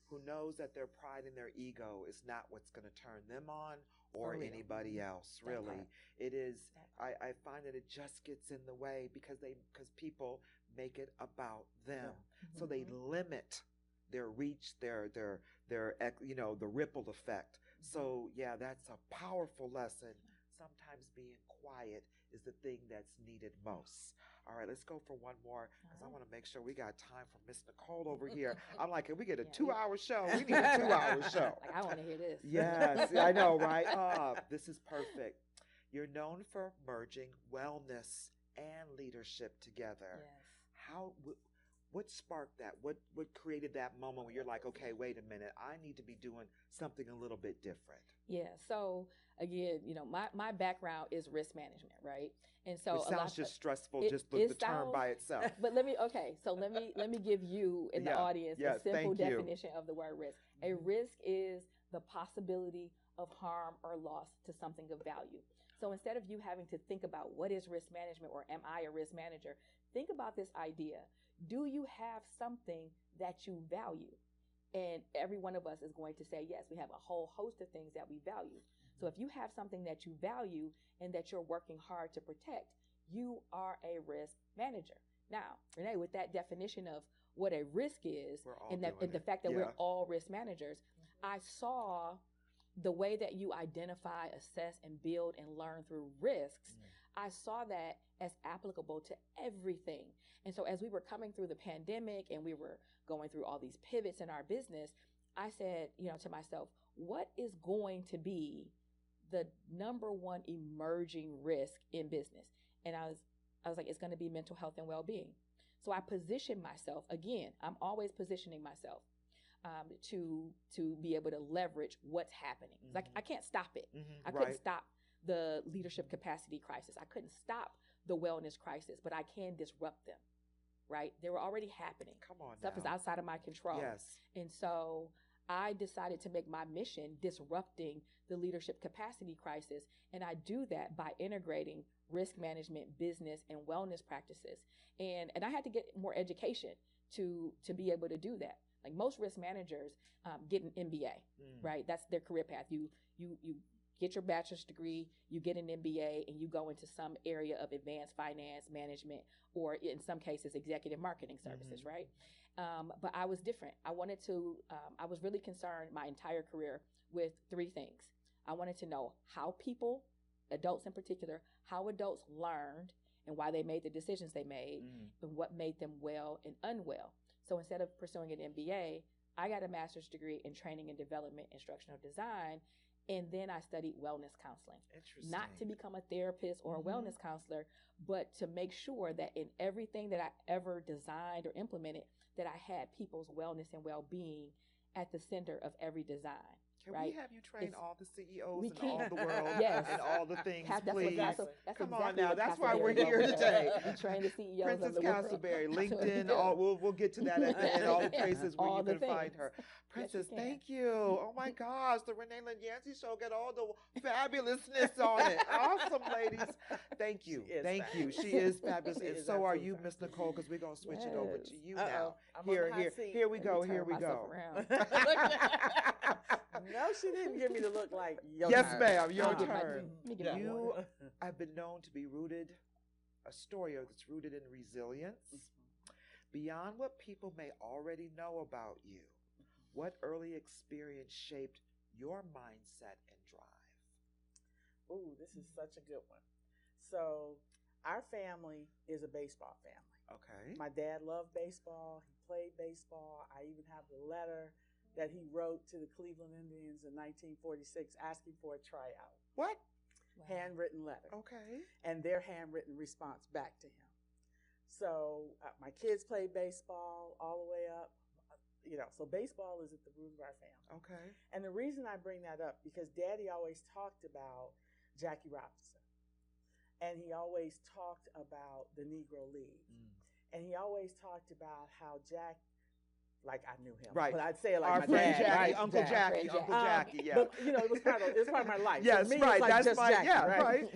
who knows that their pride and their ego is not what's going to turn them on or anybody else, really. It is, I find that it just gets in the way because people make it about them. So they limit their reach, their the ripple effect. So yeah, that's a powerful lesson. Sometimes being quiet is the thing that's needed most. All right, let's go for one more, because I want to make sure we got time for Miss Nicole over here. I'm like, can we get a 2-hour show? We need a 2-hour show. Like, I want to hear this. Yes, I know, right? This is perfect. You're known for merging wellness and leadership together. Yes. What sparked that? What created that moment where you're like, okay, wait a minute, I need to be doing something a little bit different? Yeah. So again, my background is risk management, right? And so it sounds just stressful, just the term by itself. But let me give you in the audience a simple definition of the word risk. A risk is the possibility of harm or loss to something of value. So instead of you having to think about what is risk management or am I a risk manager, think about this idea. Do you have something that you value? And every one of us is going to say, yes, we have a whole host of things that we value. So if you have something that you value and that you're working hard to protect, you are a risk manager. Now, Renee, with that definition of what a risk is and the fact that we're all risk managers, I saw the way that you identify, assess, and build and learn through risks. I saw that as applicable to everything. And so as we were coming through the pandemic and we were going through all these pivots in our business, I said, to myself, what is going to be the number one emerging risk in business? And I was like, it's going to be mental health and well-being. So I positioned myself, again, I'm always positioning myself to be able to leverage what's happening. Like, I can't stop it. I couldn't stop the leadership capacity crisis. I couldn't stop the wellness crisis, but I can disrupt them, right? They were already happening. Come on Stuff now. is outside of my control. Yes. And so I decided to make my mission disrupting the leadership capacity crisis. And I do that by integrating risk management, business, and wellness practices. And I had to get more education to be able to do that. Like most risk managers get an MBA, right? That's their career path. You get your bachelor's degree, you get an MBA, and you go into some area of advanced finance management, or in some cases, executive marketing services, right? But I was different. I was really concerned my entire career with three things. I wanted to know how people, adults in particular, how adults learned and why they made the decisions they made, and what made them well and unwell. So instead of pursuing an MBA, I got a master's degree in training and development, instructional design, and then I studied wellness counseling. Interesting. Not to become a therapist or a wellness counselor, but to make sure that in everything that I ever designed or implemented, that I had people's wellness and well-being at the center of every design. Can right? we have you train all the CEOs we in can. all the world Yes. and all the things, That's please? that's Come exactly on now. what That's why Castleberry we're is here over. today. We train the CEOs Princess of the world. Castleberry, LinkedIn, we'll get to that at the end, all the places where All you the can find things. her. Princess, you can. thank you. Oh my gosh, the Renee Lynn Yancy show got all the fabulousness on it. Awesome, ladies. Thank you. She is Thank you. fabulous. She is fabulous. She And is so are absolutely you, Miss Nicole, because we're going to switch it over Yes. to you Uh-oh. now. I'm on the hot seat. Here we Let me go. turn Here we myself go. around. No, she didn't give me the look like your Yes, turn. ma'am. Your Let me get my- turn. let me get my You water. I've been known to be a story that's rooted in resilience. Beyond what people may already know about you, what early experience shaped your mindset and drive? Ooh, this is such a good one. So, our family is a baseball family. Okay. My dad loved baseball. He played baseball. I even have the letter that he wrote to the Cleveland Indians in 1946 asking for a tryout. What? Wow. Handwritten letter. Okay. And their handwritten response back to him. So my kids played baseball all the way up. So baseball is at the root of our family. Okay. And the reason I bring that up, because Daddy always talked about Jackie Robinson. And he always talked about the Negro League. And he always talked about how Jack, like I knew him, Right. but I'd say it like Our my friend dad, Jackie, right? Uncle Jack. Jackie, Friend Uncle Jackie, yeah. But it was part of my life. Yes, For me, right. It's like That's just my Jackie, right?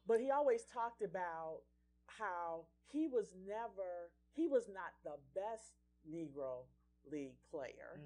But he always talked about how he was not the best Negro League player,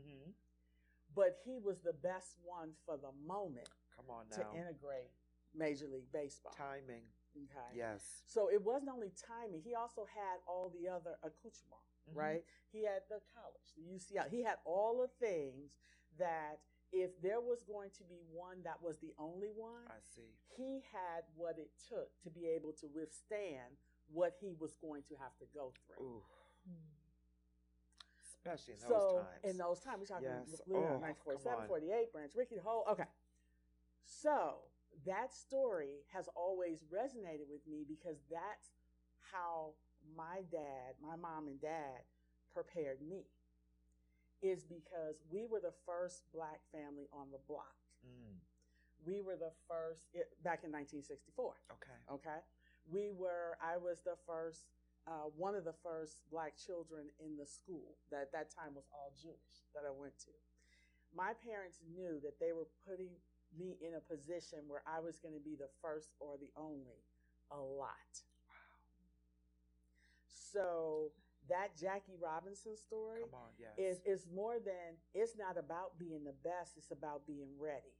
but he was the best one for the moment Come on to now. integrate Major League Baseball. Timing. Okay. Yes. So it wasn't only timing; he also had all the other accoutrements, right? He had the college, the UCL. He had all the things that, if there was going to be one that was the only one, I see. he had what it took to be able to withstand what he was going to have to go through. Ooh. Especially in those times. In those times, we're talking Yes. about Oh, 1947, come on. 48, Branch Rickey, the whole. Okay. So that story has always resonated with me because that's how my mom and dad prepared me. Is because we were the first Black family on the block. We were the first back in 1964. Okay. Okay. I was the first, one of the first Black children in the school that at that time was all Jewish that I went to. My parents knew that they were putting me in a position where I was going to be the first or the only a lot. Wow. So that Jackie Robinson story Come on, yes. is more than, it's not about being the best, it's about being ready.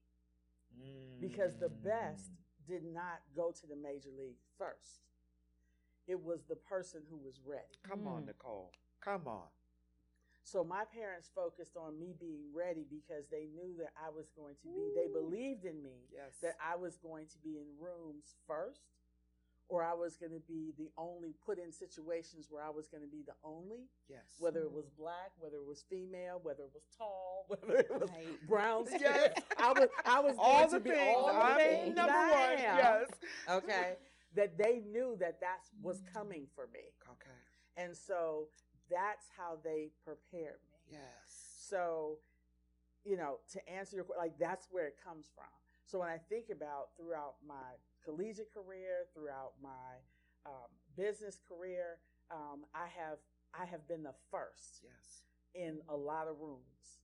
Because the best did not go to the major league first. It was the person who was ready. Come on, Nicole. Come on. So my parents focused on me being ready because they knew that I was going to be, they believed in me Yes. that I was going to be in rooms first, or I was going to be the only, put in situations where I was going to be the only, Yes. whether it was Black, whether it was female, whether it was tall, whether it was Right. brown skin. Yes. I was all going the to be things. all the I'm things number that one. I am. Yes. Okay. That they knew that was coming for me. Okay. And so that's how they prepared me. Yes. So, to answer your question, like that's where it comes from. So when I think about throughout my collegiate career, throughout my business career, I have been the first Yes. in a lot of rooms,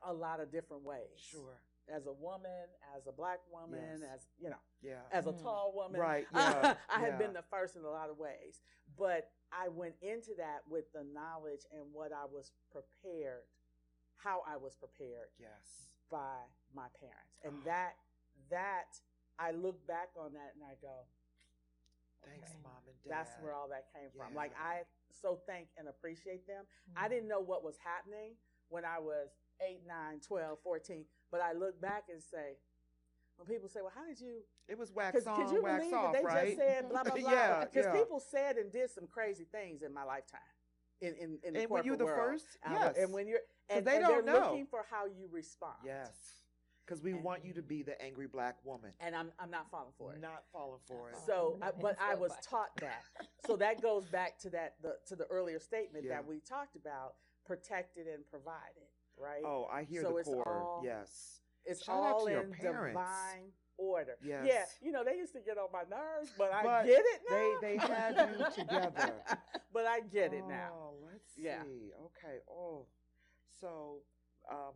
a lot of different ways. Sure. As a woman, as a black woman, Yes. as you know, Yeah. as a tall woman, Right, yeah, I had yeah. been the first in a lot of ways. But I went into that with the knowledge and what I was prepared, how I was prepared Yes. by my parents, and that I look back on that and I go, Thanks, okay, Mom and Dad. that's where all that came from. Like, Yeah. I so thank and appreciate them. I didn't know what was happening when I was 8, 9, 12, 14, but I look back and say, when people say, well, how did you, It was wax could on, you wax believe off, that they right? just said blah, blah, blah? Yeah, Because yeah. people said and did some crazy things in my lifetime. In the And when corporate you're the world. first, yes. And when you're, 'Cause and they and don't they're know. looking for how you respond. Yes. Because we And- want you to be the angry black woman. And I'm not falling for it. Not falling for it. So, but I So was much. taught that. So that goes back to the earlier statement Yeah. that we talked about, protected and provided, right? Oh, I hear So the it's core. all- Yes. It's Shout out all to your in parents. divine order. Yes. Yeah, you know, they used to get on my nerves, but I But get it now. they had you together. But I get it now. Oh, let's Yeah. see. Okay. Oh, so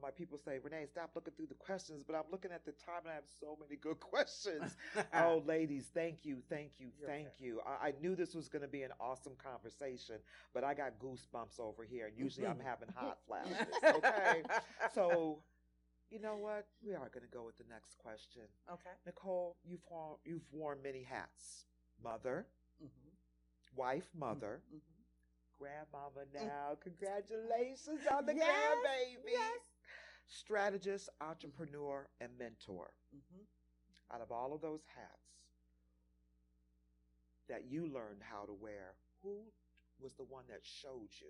my people say, Renee, stop looking through the questions, but I'm looking at the time and I have so many good questions. Oh, ladies, thank you, thank you, You're thank okay. you. I knew this was going to be an awesome conversation, but I got goosebumps over here, and usually I'm having hot flashes. Okay. So, you know what? We are going to go with the next question. Okay. Nicole, you've worn many hats. Mother, Mm-hmm. wife, mother, Mm-hmm. grandmama now. Congratulations on the Yes, grandbaby. yes. Strategist, entrepreneur, and mentor. Mm-hmm. Out of all of those hats that you learned how to wear, who was the one that showed you?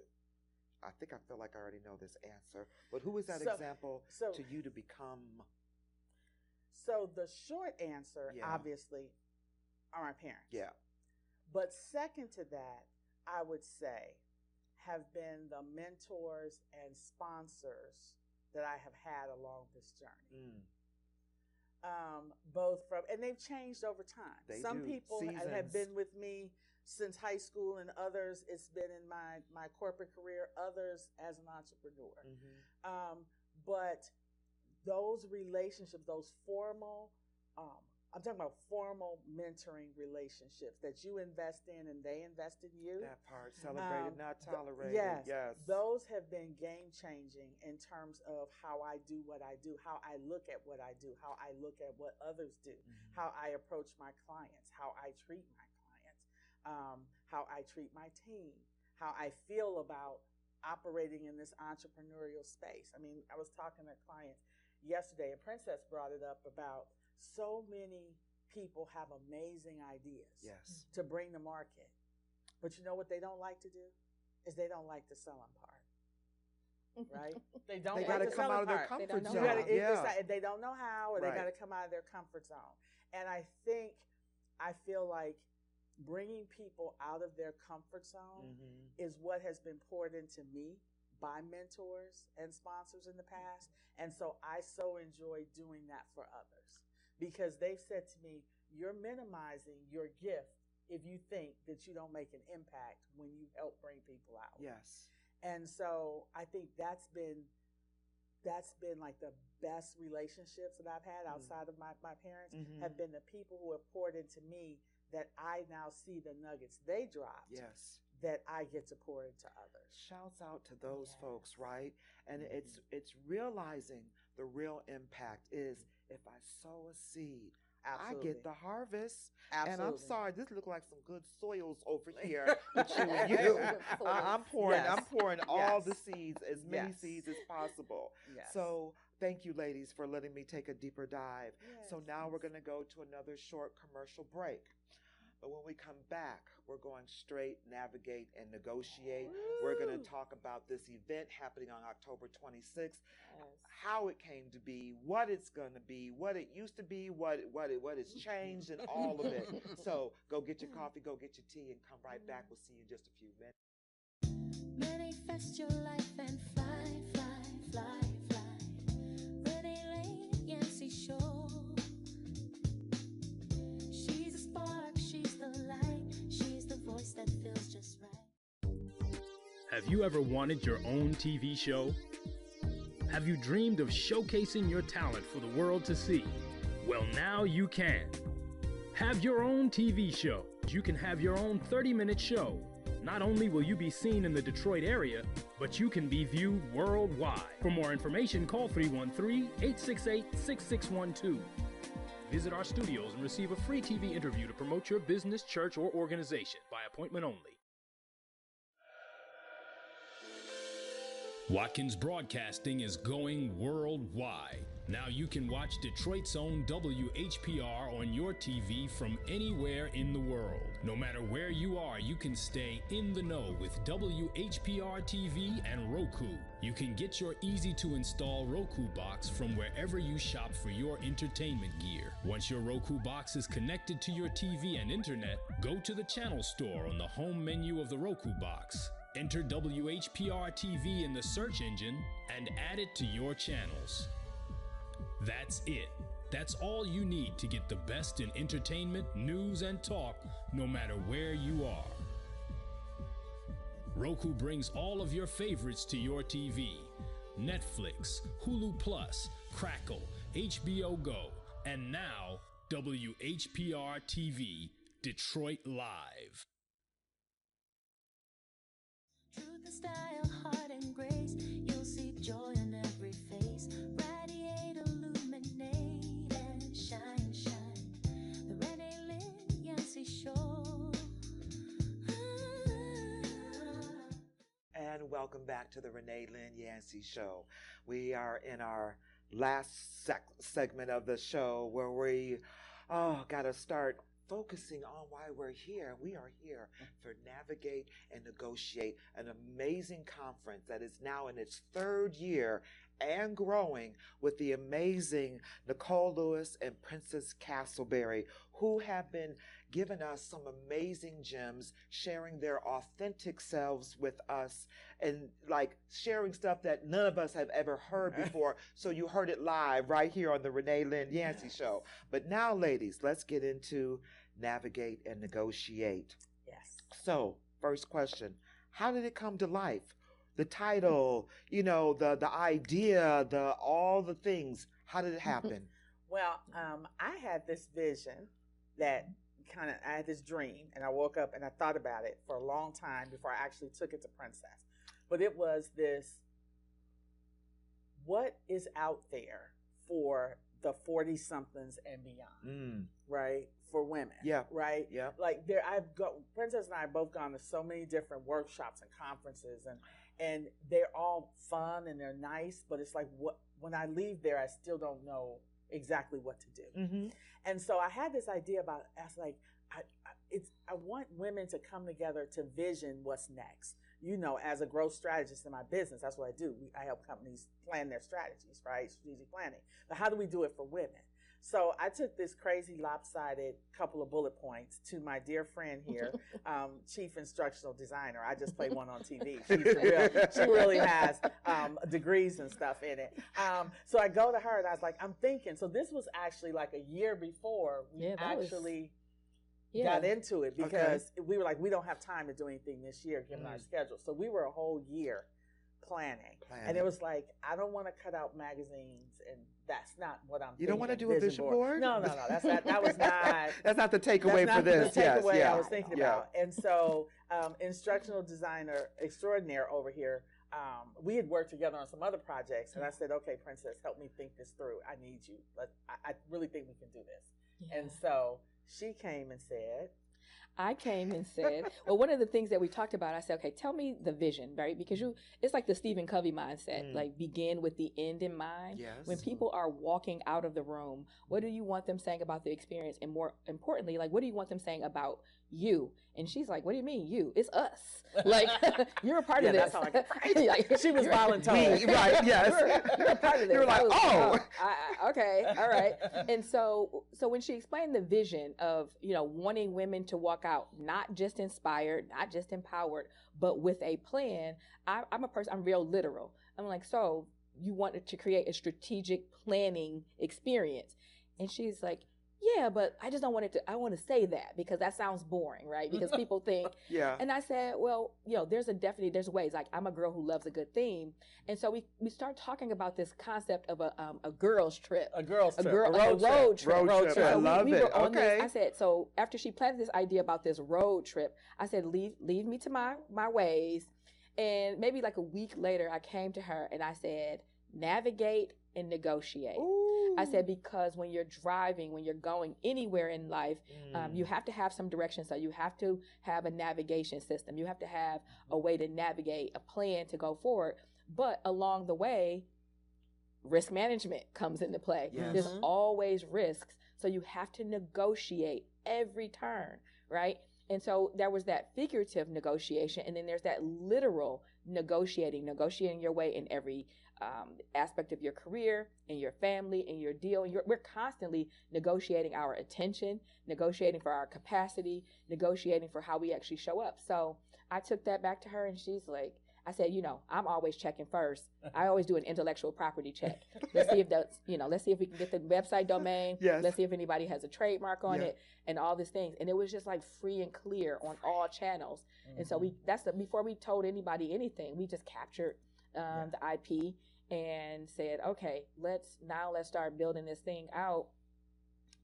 I think I feel like I already know this answer, but who is that example to you to become? So the short answer, Yeah. obviously, are my parents. Yeah. But second to that, I would say, have been the mentors and sponsors that I have had along this journey. Both from, and they've changed over time. They Some do. people have Seasons. been with me since high school, and others, it's been in my corporate career, others as an entrepreneur. Mm-hmm. But those relationships, those formal, I'm talking about formal mentoring relationships that you invest in and they invest in you. That part, celebrated, not tolerated. Yes, Yes. those have been game changing in terms of how I do what I do, how I look at what I do, how I look at what others do, Mhm. how I approach my clients, how I treat my clients, how I treat my team, how I feel about operating in this entrepreneurial space. I mean, I was talking to clients yesterday, and Princess brought it up about so many people have amazing ideas Yes. to bring to market. But you know what they don't like to do? Is they don't like the selling part. Right? They don't They like got to the come selling out of their part. They comfort don't zone. know You how. gotta, Yeah. they don't know how, or they Right. got to come out of their comfort zone. And I feel like bringing people out of their comfort zone Mhm. is what has been poured into me by mentors and sponsors in the past. And so I so enjoy doing that for others, because they've said to me, you're minimizing your gift if you think that you don't make an impact when you help bring people out. Yes. And so I think that's been like the best relationships that I've had outside of my parents, Mhm. have been the people who have poured into me, that I now see the nuggets they dropped, Yes. that I get to pour into others. Shouts out to those Yes. folks, right? And Mhm. it's realizing the real impact is if I sow a seed, Absolutely. I get the harvest. Absolutely. And I'm sorry, this look like some good soils over here with you and you. I'm pouring Yes. all the Yes. seeds, as many Yes. seeds as possible. Yes. So thank you, ladies, for letting me take a deeper dive. So Yes, now we're yes. going to go to another short commercial break. But when we come back, we're going straight navigate and negotiate. We're going Woo. to talk about this event happening on October 26th, Yes. how it came to be, what it's going to be, what it used to be, what has changed, and all of it. So go get your coffee, go get your tea, and come right back. We'll see you in just a few minutes. Manifest your life and fly, fly, fly, fly. Renee Lane, Yancy Show. She's a spark, she's the light, she's Have you ever wanted your own TV show? Have you dreamed of showcasing your talent for the world to see? Well, now you can. Have your own TV show. You can have your own 30-minute show. Not only will you be seen in the Detroit area, but you can be viewed worldwide. For more information, call 313-868-6612. Visit our studios and receive a free TV interview to promote your business, church, or organization by appointment only. Watkins Broadcasting is going worldwide. Now you can watch Detroit's own WHPR on your TV from anywhere in the world. No matter where you are, you can stay in the know with WHPR TV and Roku. You can get your easy-to-install Roku box from wherever you shop for your entertainment gear. Once your Roku box is connected to your TV and internet, go to the channel store on the home menu of the Roku box. Enter WHPR TV in the search engine and add it to your channels. That's it. That's all you need to get the best in entertainment, news, and talk, no matter where you are. Roku brings all of your favorites to your TV. Netflix, Hulu Plus, Crackle, HBO Go, and now WHPR TV, Detroit Live. Truth and style, heart and grace, you'll see joy in every face. Radiate, illuminate, and shine, shine. The Renee, Lynn, Yancy show. And welcome back to the Renee, Lynn, Yancy show. We are in our last segment of the show where we got to start focusing on why we're here. We are here for Navigate and Negotiate, an amazing conference that is now in its third year and growing, with the amazing Nicole Lewis and Princess Castleberry, who have been giving us some amazing gems, sharing their authentic selves with us, and like sharing stuff that none of us have ever heard before. So you heard it live right here on the Renee, Lynn, Yancy show. But now, ladies, let's get into Navigate and Negotiate. Yes. So, first question, how did it come to life? The title, you know, the idea, all the things. How did it happen? Well, I had this vision that I had this dream, and I woke up and I thought about it for a long time before I actually took it to Princess. But it was this, what is out there for the 40-somethings and beyond, right? For women, right? Yeah. Like Princess and I have both gone to so many different workshops and conferences, and they're all fun and they're nice, but it's like when I leave there, I still don't know exactly what to do. Mm-hmm. And so I had this idea about, I was like, I want women to come together to vision what's next. You know, as a growth strategist in my business, that's what I do. I help companies plan their strategies, right? Strategic planning. But how do we do it for women? So I took this crazy lopsided couple of bullet points to my dear friend here, Chief Instructional Designer. I just played one on TV. She really has degrees and stuff in it. So I go to her and I was like, I'm thinking. So this was actually like a year before we got into it, because we were like, we don't have time to do anything this year given our schedule. So we were a whole year planning. And it was like, I don't want to cut out magazines, and that's not what I'm thinking. You don't want to do a vision board? No. That was not. That's not the takeaway for this. The takeaway I was thinking about. And so, instructional designer extraordinaire over here, we had worked together on some other projects, and I said, okay, Princess, help me think this through. I need you. I really think we can do this. Yeah. And so she came and said, well, one of the things that we talked about, I said, okay, tell me the vision, right? Because it's like the Stephen Covey mindset, like begin with the end in mind. Yes. When people are walking out of the room, what do you want them saying about the experience? And more importantly, like, what do you want them saying about you? And she's like, what do you mean you? It's us. Like, you're a part of this. That's how like, she was volunteering. Right, yes. You're a part of this. You're like, okay, all right. And so when she explained the vision of, wanting women to walk out, not just inspired, not just empowered, but with a plan, I'm a person, I'm real literal. I'm like, so you wanted to create a strategic planning experience. And she's like, yeah, but I just don't want it to, I want to say that because that sounds boring, right? Because people think, Yeah. and I said, well, there's ways. Like, I'm a girl who loves a good theme. And so we start talking about this concept of a girl's trip. A girl's trip. A road trip. Road trip. And I so love we it. were on Okay. this, I said, so after she planted this idea about this road trip, I said, leave me to my ways. And maybe like a week later, I came to her and I said, navigate and negotiate. Ooh. I said, because when you're driving, when you're going anywhere in life, you have to have some direction. So you have to have a navigation system. You have to have a way to navigate, a plan to go forward. But along the way, risk management comes into play. Yes. There's always risks. So you have to negotiate every turn, right? And so there was that figurative negotiation, and then there's that literal negotiating your way in every aspect of your career, in your family, in your deal. We're constantly negotiating our attention, negotiating for our capacity, negotiating for how we actually show up. So I took that back to her, and she's like, I said, I'm always checking first. I always do an intellectual property check. Let's see if let's see if we can get the website domain. Yes. Let's see if anybody has a trademark on Yeah. it and all these things. And it was just like free and clear on all channels. And so before we told anybody anything, we just captured the IP and said, okay, let's start building this thing out.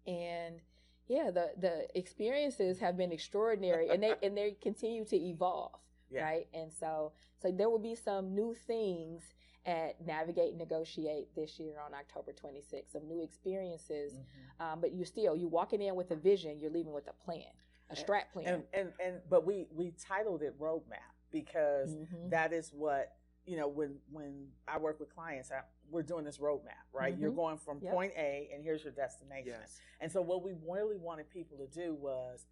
And yeah, the experiences have been extraordinary, and they continue to evolve. Yeah. Right. And so there will be some new things at Navigate and Negotiate this year on October 26th, some new experiences. But you walking in with a vision, you're leaving with a plan, a strat plan. But we titled it Roadmap because that is what, when I work with clients, we're doing this roadmap, right? You're going from point A and here's your destination. Yes. And so what we really wanted people to do was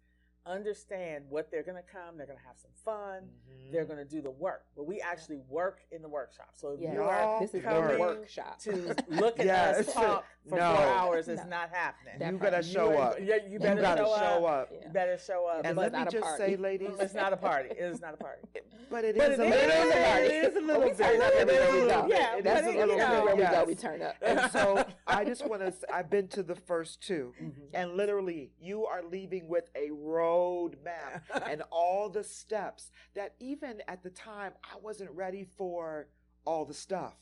understand what they're going to come. They're going to have some fun. They're going to do the work. But we actually work in the workshop. So if you are this is coming a workshop to look at us talk for 4 hours, it's not happening. You better show up. You better show up. Yeah. You better show up. And But let me just say, ladies, It's not a party. It is not a party. but it But is it a is little a party. It is a little We bit. turn up everywhere we go. Yeah, That's but a little bit where we go. yes. We turn up. And so I just want to, I've been to the first two, and literally you are leaving with a road map and all the steps that even at the time I wasn't ready for all the stuff.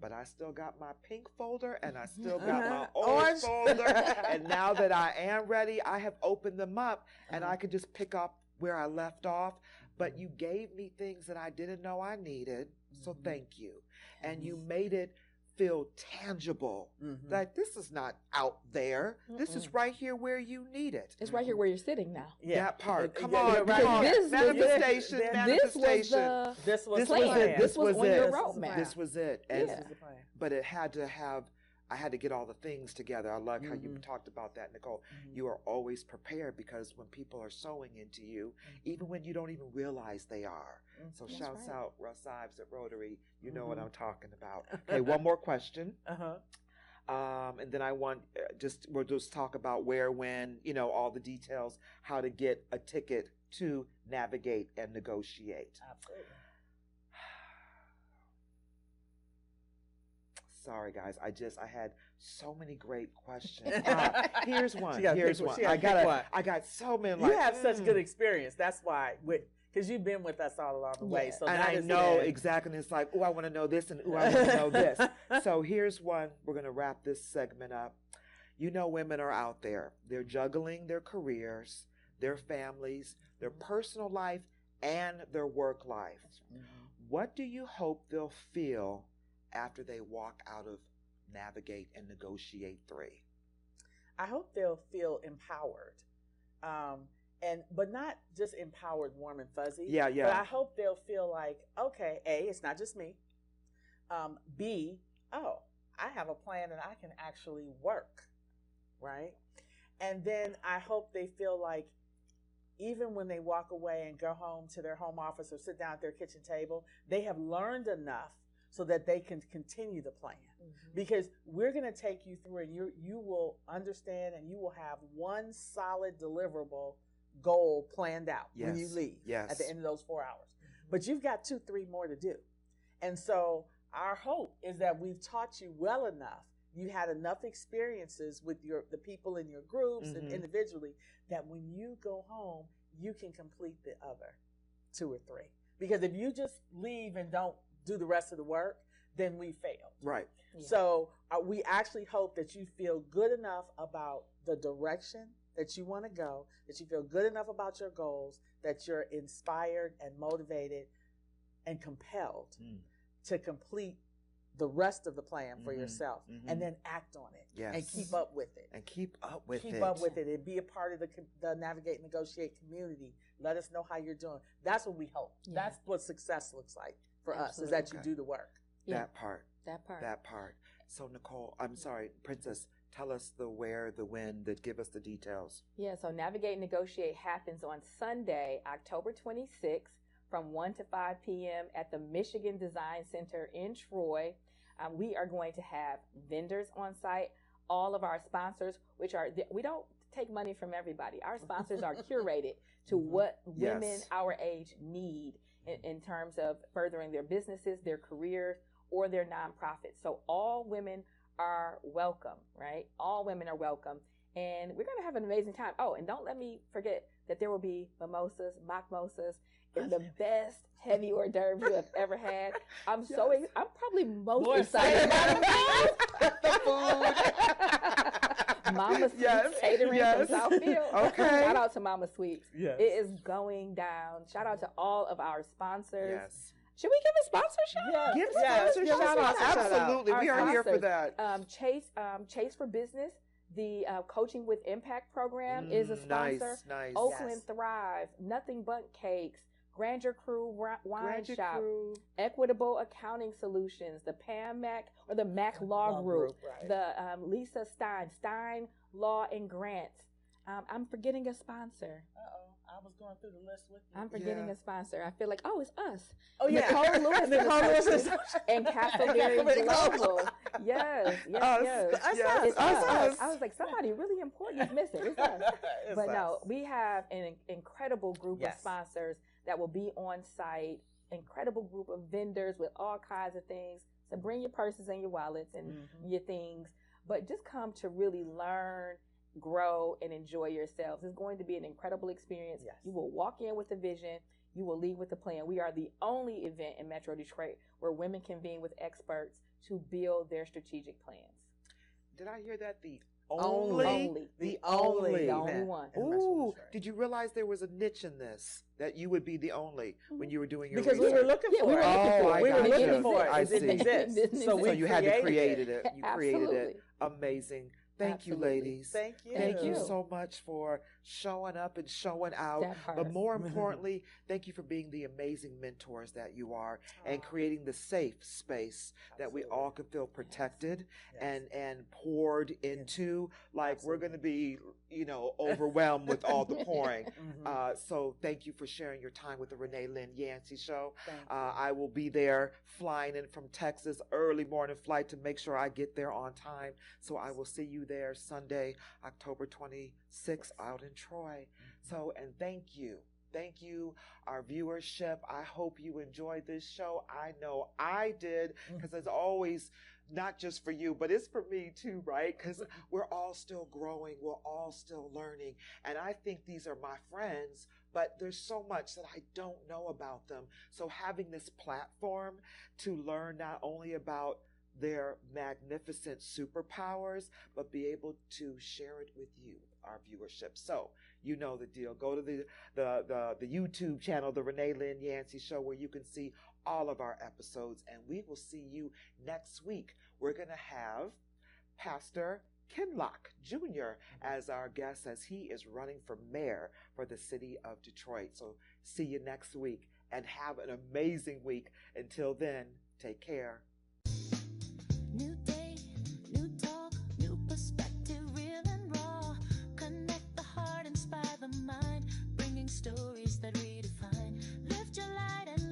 But I still got my pink folder and I still got my orange folder. And now that I am ready, I have opened them up and I could just pick up where I left off. But you gave me things that I didn't know I needed. So thank you. And you made it feel tangible. Like this is not out there. This is right here where you need it. It's right here where you're sitting now. That part. Come Yeah, on. you're right. Come on. This Manifestation. This Manifestation. was This was This the was plan. it. This was on your it. roadmap. This was it. And, Yeah. This is the plan. but it had to have, I had to get all the things together. I like how you talked about that, Nicole. You are always prepared because when people are sewing into you, even when you don't even realize they are. So That's shouts right. out Russ Ives at Rotary. You know what I'm talking about. Okay, one more question. And then I want we'll just talk about where, when, all the details, how to get a ticket to Navigate and Negotiate. Absolutely. Sorry, guys. I had so many great questions. Here's one. She gotta Here's pick one. one. She gotta pick one. I got so many. You have such good experience. That's why, because you've been with us all along the way. Yeah. So And that I is know it. exactly. And it's like, oh, I want to know this, and oh, I want to know this. So here's one. We're going to wrap this segment up. Women are out there. They're juggling their careers, their families, their personal life, and their work life. What do you hope they'll feel after they walk out of Navigate and Negotiate 3? I hope they'll feel empowered. But not just empowered, warm and fuzzy. Yeah, yeah. But I hope they'll feel like, okay, A, it's not just me. B, oh, I have a plan and I can actually work, right? And then I hope they feel like even when they walk away and go home to their home office or sit down at their kitchen table, they have learned enough so that they can continue the plan. Because we're going to take you through and you will understand and you will have one solid deliverable goal planned out when you leave at the end of those 4 hours. But you've got 2, 3 more to do. And so our hope is that we've taught you well enough you had enough experiences with the people in your groups and Mhm. individually that when you go home, you can complete the other 2 or 3. Because if you just leave and don't do the rest of the work, then we failed. Right. Yeah. So we actually hope that you feel good enough about the direction that you want to go, that you feel good enough about your goals, that you're inspired and motivated and compelled to complete the rest of the plan for yourself and then act on it and keep up with it. And keep up with it. Keep up with it and be a part of the Navigate and Negotiate community. Let us know how you're doing. That's what we hope. Yeah. That's what success looks like for us, is Absolutely. that you do the work. Yeah. That part. So Nicole, I'm sorry, Princess, tell us the where, the when, give us the details. Yeah, so Navigate and Negotiate happens on Sunday, October 26th from 1 to 5 p.m. at the Michigan Design Center in Troy. We are going to have vendors on site, all of our sponsors, we don't take money from everybody. Our sponsors are curated to what women our age need in terms of furthering their businesses, their careers, or their nonprofits. So all women are welcome, right? All women are welcome. And we're going to have an amazing time. Oh, and don't let me forget that there will be mimosas, mockmosas, and the best heavy hors d'oeuvres you have ever had. I'm I'm probably most excited about the food. Mama Sweets catering from Southfield. Okay. Shout out to Mama Sweets. Yes. It is going down. Shout out to all of our sponsors. Yes. Should we give a sponsorship? Give Yes. sponsorship. Give a sponsorship. Absolutely. Our We are here for sponsors, that. Chase for Business, the Coaching with Impact program is a sponsor. Nice. Oakland Thrive, Nothing But Cakes, Grandeur Crew Wine Grandeur Shop, Crew. Equitable Accounting Solutions, the Pam Mac or the Mac Law Group, right. the Lisa Stein Law and Grants. I'm forgetting a sponsor. I was going through the list with you. I'm forgetting a sponsor. I feel like, it's us. Oh, yeah. Nicole Lewis, Nicole Lewis and Cavalieri Global. Yes. It's us. I was like, somebody really important is missing. It's us. But no, we have an incredible group of sponsors that will be on site, incredible group of vendors with all kinds of things. So bring your purses and your wallets and your things, but just come to really learn, grow, and enjoy yourselves. It's going to be an incredible experience. Yes. You will walk in with a vision. You will leave with a plan. We are the only event in Metro Detroit where women convene with experts to build their strategic plans. Did I hear that? The only one. Ooh, did you realize there was a niche in this, that you would be the only when you were doing your because we research? were looking for it. We were looking for it. I It didn't see. exist. So you had to create it. You created Absolutely. it. Amazing. Thank you, Absolutely. ladies. Thank you. Thank you so much for showing up and showing out. That part. But more importantly, thank you for being the amazing mentors that you are and creating the safe space that we all can feel protected and poured into. Like we're going to be, overwhelmed with all the pouring. So thank you for sharing your time with the Renee, Lynn, Yancy show. I will be there flying in from Texas, early morning flight to make sure I get there on time. So I will see you there Sunday, October 26th out in Troy. So, and thank you, our viewership. I hope you enjoyed this show. I know I did, because it's always not just for you, but it's for me too, right? Because we're all still growing. We're all still learning. And I think these are my friends, but there's so much that I don't know about them. So having this platform to learn not only about their magnificent superpowers, but be able to share it with you, our viewership. So you know the deal. Go to the YouTube channel, the Renee Lynn Yancy Show, where you can see all of our episodes, and we will see you next week. We're going to have Pastor Kinlock Jr. as our guest, as he is running for mayor for the city of Detroit. So see you next week, and have an amazing week. Until then, take care. New day, new talk, new perspective, real and raw. Connect the heart, inspire the mind, bringing stories that redefine. Lift your light and